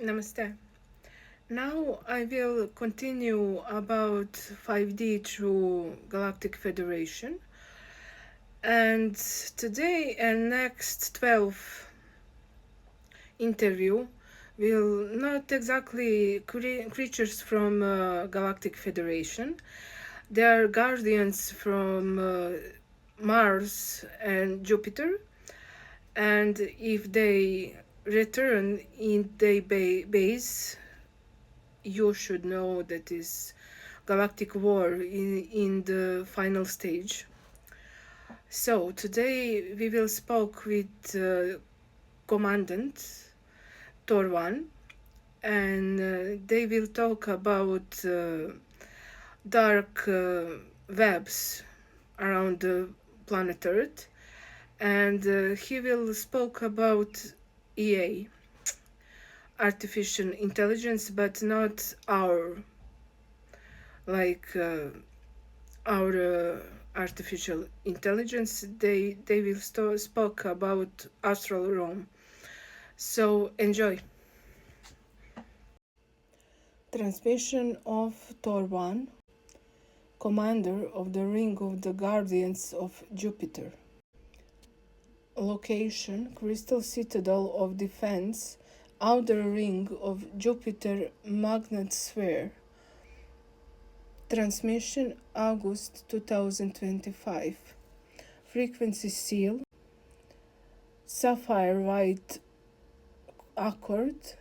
Namaste. Now I will continue about 5D through Galactic Federation. And today and next 12 interview will not exactly creatures from Galactic Federation. They are guardians from Mars and Jupiter. And if they return in their base, you should know that is galactic war in the final stage. So today we will speak with Commandant Tor'Venn, and they will talk about dark webs around the planet Earth, and he will speak about EA, artificial intelligence, but not our artificial intelligence. They will spoke about astral realm. So enjoy. Transmission of Tor'Venn, commander of the Ring of the Guardians of Jupiter. Location: Crystal Citadel of Defense, outer ring of Jupiter magnetosphere. Transmission August 2025. Frequency seal sapphire white accord.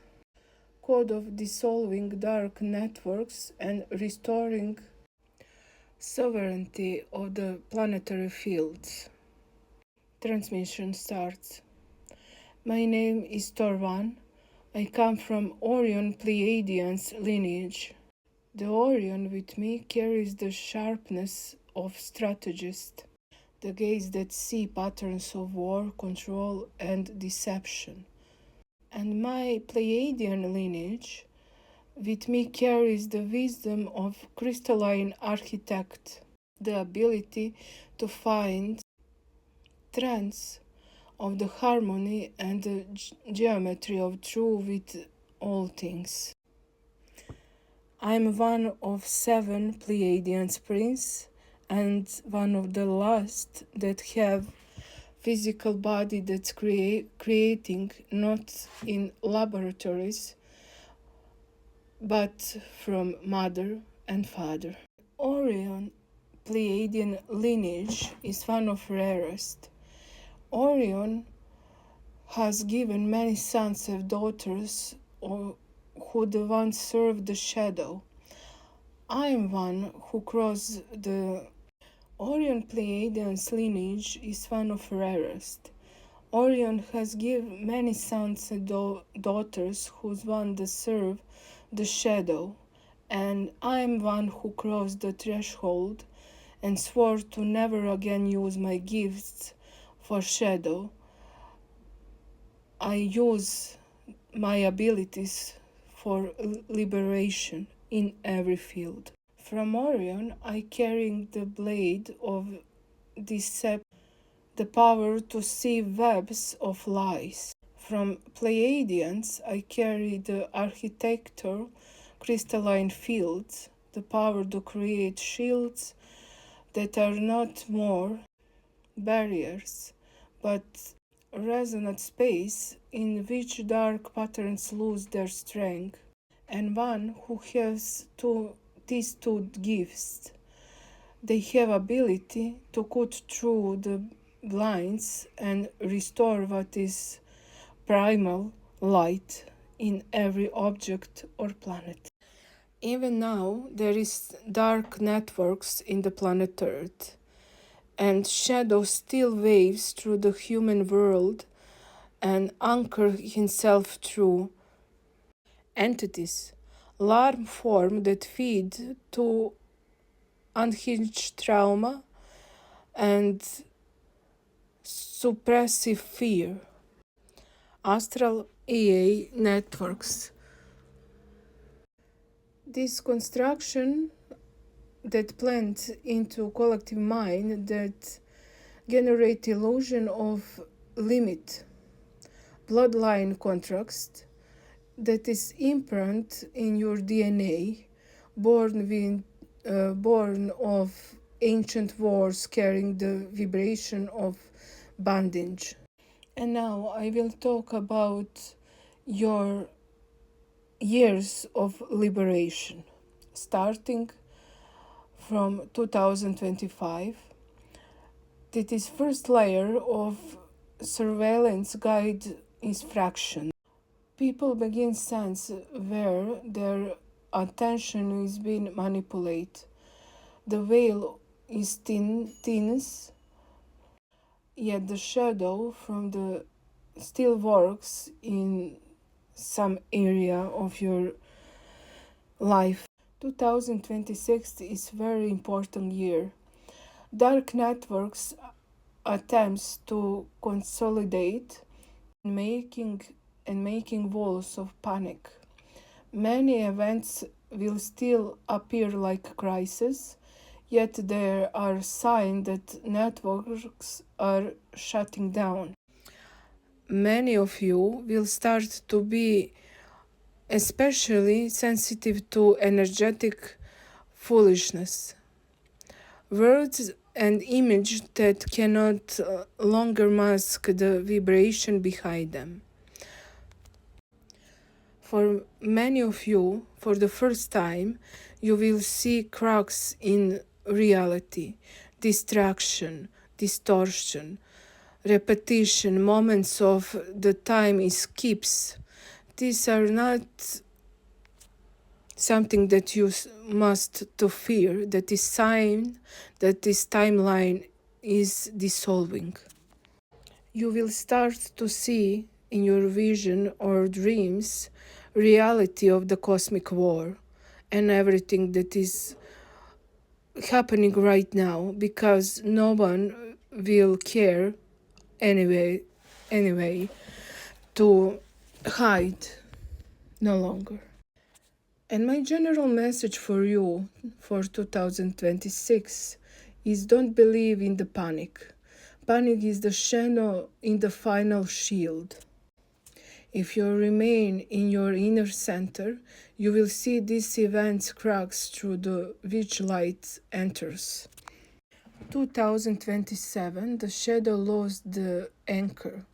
Code of dissolving dark networks and restoring sovereignty of the planetary fields. Transmission starts. My name is Tor'Venn. I come from Orion Pleiadian's lineage. The Orion with me carries the sharpness of strategist, the gaze that see patterns of war, control, and deception. And my Pleiadian lineage with me carries the wisdom of crystalline architect, the ability to find trends of the harmony and the geometry of true with all things. I am one of 7 Pleiadian princes and one of the last that have physical body that's creating not in laboratories but from mother and father. Orion Pleiadian lineage is one of rarest. Orion has given many sons and daughters who the one served the shadow. I am one who crossed the Orion Pleiadian's lineage is one of rarest. Orion has given many sons and daughters whose one serve the shadow, and I am one who crossed the threshold and swore to never again use my gifts for shadow. I use my abilities for liberation in every field. From Orion, I carry the blade of deception, the power to see webs of lies. From Pleiadians, I carry the architecture, crystalline fields, the power to create shields that are not more barriers, but resonant space in which dark patterns lose their strength, and one who has these two gifts. They have ability to cut through the blinds and restore what is primal light in every object or planet. Even now, there is dark networks in the planet Earth, and shadow still waves through the human world and anchor himself through entities, larm form that feed to unhinged trauma and suppressive fear. Astral EA networks. This construction that blend into collective mind that generate illusion of limit, bloodline contrast that is imprint in your DNA, born of ancient wars carrying the vibration of bondage. And now I will talk about your years of liberation, starting from 2025. That is first layer of surveillance guide is fraction. People begin sense where their attention is being manipulated. The veil is thins, yet the shadow from the still works in some area of your life. 2026 is very important year. Dark networks attempts to consolidate making walls of panic. Many events will still appear like crisis, yet there are signs that networks are shutting down. Many of you will start to be especially sensitive to energetic foolishness. Words and image that cannot longer mask the vibration behind them. For many of you, for the first time, you will see cracks in reality, distraction, distortion, repetition, moments of the time skips. These are not something that you must to fear. That is sign that this timeline is dissolving. You will start to see in your vision or dreams reality of the cosmic war and everything that is happening right now, because no one will care anyway to hide no longer. And my general message for you for 2026 is don't believe in the panic. Panic is the shadow in the final shield. If you remain in your inner center, you will see these events cracks through the which light enters. 2027, the shadow lost the anchor.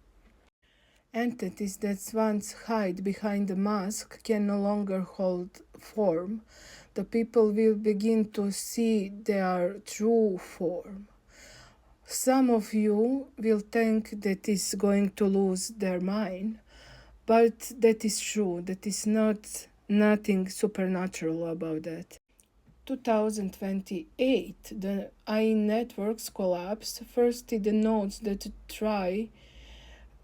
Entities that once hide behind the mask can no longer hold form. The people will begin to see their true form. Some of you will think that is going to lose their mind, but that is true. That is nothing supernatural about that. 2028, the AI networks collapse. First, the nodes that try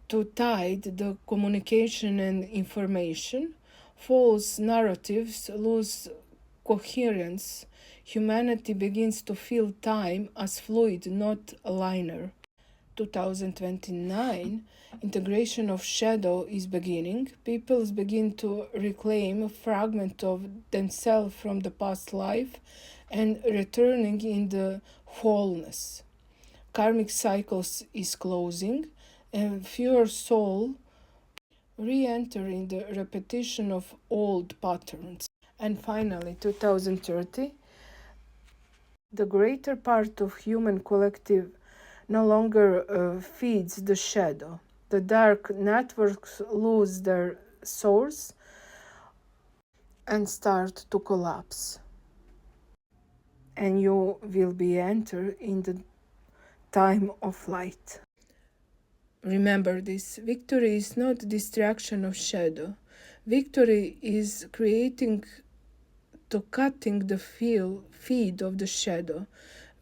to tide the communication and information. False narratives lose coherence. Humanity begins to feel time as fluid, not linear. 2029, integration of shadow is beginning. People begin to reclaim a fragment of themselves from the past life and returning in the wholeness. Karmic cycles is closing and fewer souls re-enter in the repetition of old patterns. And finally, 2030, the greater part of human collective no longer feeds the shadow. The dark networks lose their source and start to collapse. And you will be entered in the time of light. Remember this, victory is not distraction of shadow. Victory is creating to cutting the feed of the shadow.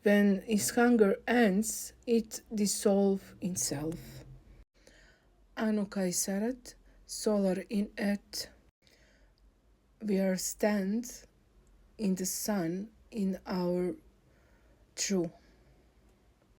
When its hunger ends, it dissolves itself. Anu Kaisarat, solar in et. We are stand in the sun in our true.